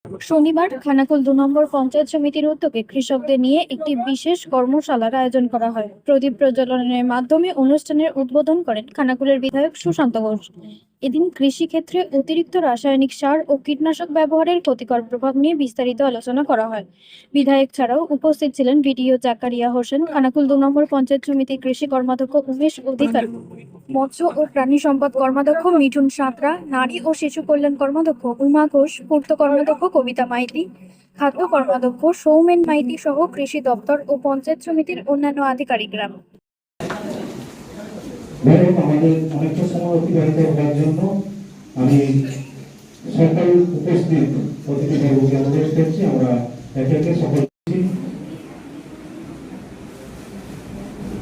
শনিবার খানাকুল ২ নম্বর পঞ্চায়েত সমিতির উদ্যোগে কৃষকদের নিয়ে একটি বিশেষ কর্মশালার আয়োজন করা হয়। প্রদীপ প্রজ্বলনের মাধ্যমে অনুষ্ঠানের উদ্বোধন করেন খানাকুলের বিধায়ক সুশান্ত ঘোষ। এদিন কৃষিক্ষেত্রে অতিরিক্ত রাসায়নিক সার ও কীটনাশক ব্যবহারের ক্ষতিকর প্রভাব নিয়ে বিস্তারিত আলোচনা করা হয়। বিধায়ক ছাড়াও উপস্থিত ছিলেন বিডিও জাকারিয়া হোসেন, খানাকুল ২ নম্বর পঞ্চায়েত সমিতির কৃষি কর্মাধ্যক্ষ উমেশ অধিকার, মৎস্য ও প্রাণী সম্পদ কর্মাধ্যক্ষ মিঠুন সাঁতরা, নারী ও শিশু কল্যাণ কর্মাধ্যক্ষ উমা ঘোষ, পূর্ত কর্মাধ্যক্ষ কবিতা মাইতি, খাদ্য কর্মাধ্যক্ষ সৌমেন মাইতি সহ কৃষি দপ্তর ও পঞ্চায়েত সমিতির অন্যান্য আধিকারিকরা। আমাদের অনেকটা সময় অতিবাহিত হওয়ার জন্য আমি সকল উপস্থিত অতিথিবর্গকে অনুরোধ করছি আমরা একে একে সকল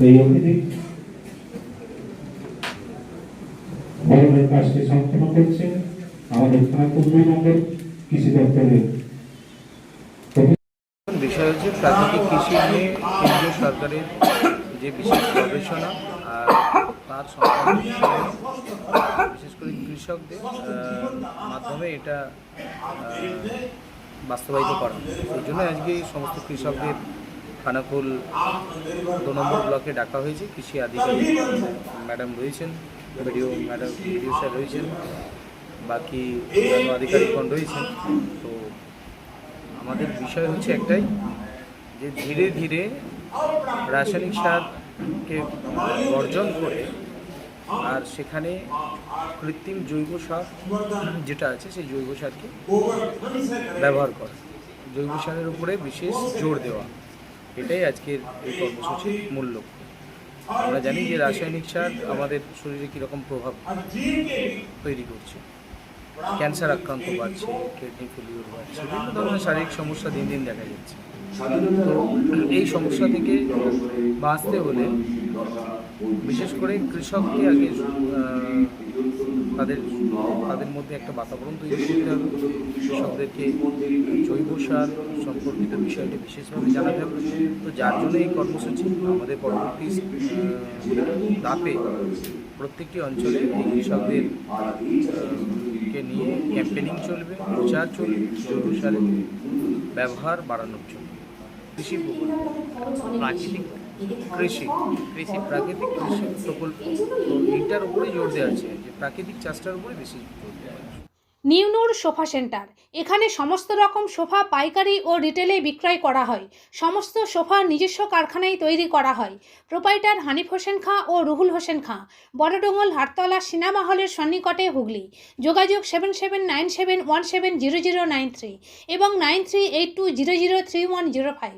এই অতিথি বড়দের কাজকে সম্পন্ন করছেন আমাদের খানাকুল ২ নম্বর কৃষি দপ্তরের বিষয় হচ্ছে প্রাকৃতিক কৃষি নিয়ে কেন্দ্রীয় সরকারের যে বিশেষ গবেষণা আর তার সংক্রান্ত বিষয়ে বিশেষ করে কৃষকদের মাধ্যমে এটা বাস্তবায়িত করা। সেই জন্য আজকে সমস্ত কৃষকদের খানাকুল ২ নম্বর ব্লকে ডাকা হয়েছে। কৃষি আধিকারিক ম্যাডাম রয়েছেন, বিডিও স্যার রয়েছেন, বাকি অন্যান্য আধিকারিকগণ রয়েছেন। তো আমাদের বিষয় হচ্ছে একটাই, যে ধীরে ধীরে রাসায়নিক সারকে বর্জন করে আর সেখানে কৃত্রিম জৈব সার যেটা আছে সেই জৈব সারকে ব্যবহার করা, জৈব সারের উপরে বিশেষ জোর দেওয়া, এটাই আজকের এই কর্মসূচির মূল লক্ষ্য। আমরা জানি যে রাসায়নিক সার আমাদের শরীরে কীরকম প্রভাব তৈরি করছে, ক্যান্সার আক্রান্ত বাড়ছে, কিডনি ফেলিওর বাড়ছে, বিভিন্ন ধরনের শারীরিক সমস্যা দিন দিন দেখা যাচ্ছে। তো এই সমস্যা থেকে বাঁচতে হলে বিশেষ করে কৃষককে আগে তাদের মধ্যে একটা বাতাবরণ তৈরি করতে হবে। কৃষকদেরকে জৈব সার সম্পর্কিত বিষয়টি বিশেষভাবে জানাতে হবে। তো যার জন্য এই কর্মসূচি আমাদের পরবর্তী ধাপে প্রত্যেকটি অঞ্চলে এই কৃষকদের কে নিয়ে ক্যাম্পেনিং চলবে, প্রচার চলবে জৈব সারের ব্যবহার বাড়ানোর জন্য। কৃষি প্রাকৃতিক প্রকল্প, তো এইটার উপরেই জোর দেওয়া আছে, যে প্রাকৃতিক চাষটার উপরে বেশি জোর দেওয়া আছে। নিউনুর সোফা সেন্টার, এখানে সমস্ত রকম সোফা পাইকারি ও রিটেলে বিক্রয় করা হয়। সমস্ত সোফা নিজস্ব কারখানায় তৈরি করা হয়। প্রোপাইটার হানিফ হোসেন খাঁ ও রুহুল হোসেন খাঁ, বড়ডোঙ্গল হাটতলা সিনেমা হলের সন্নিকটে, হুগলি। যোগাযোগ 7797170093 এবং 9382003105।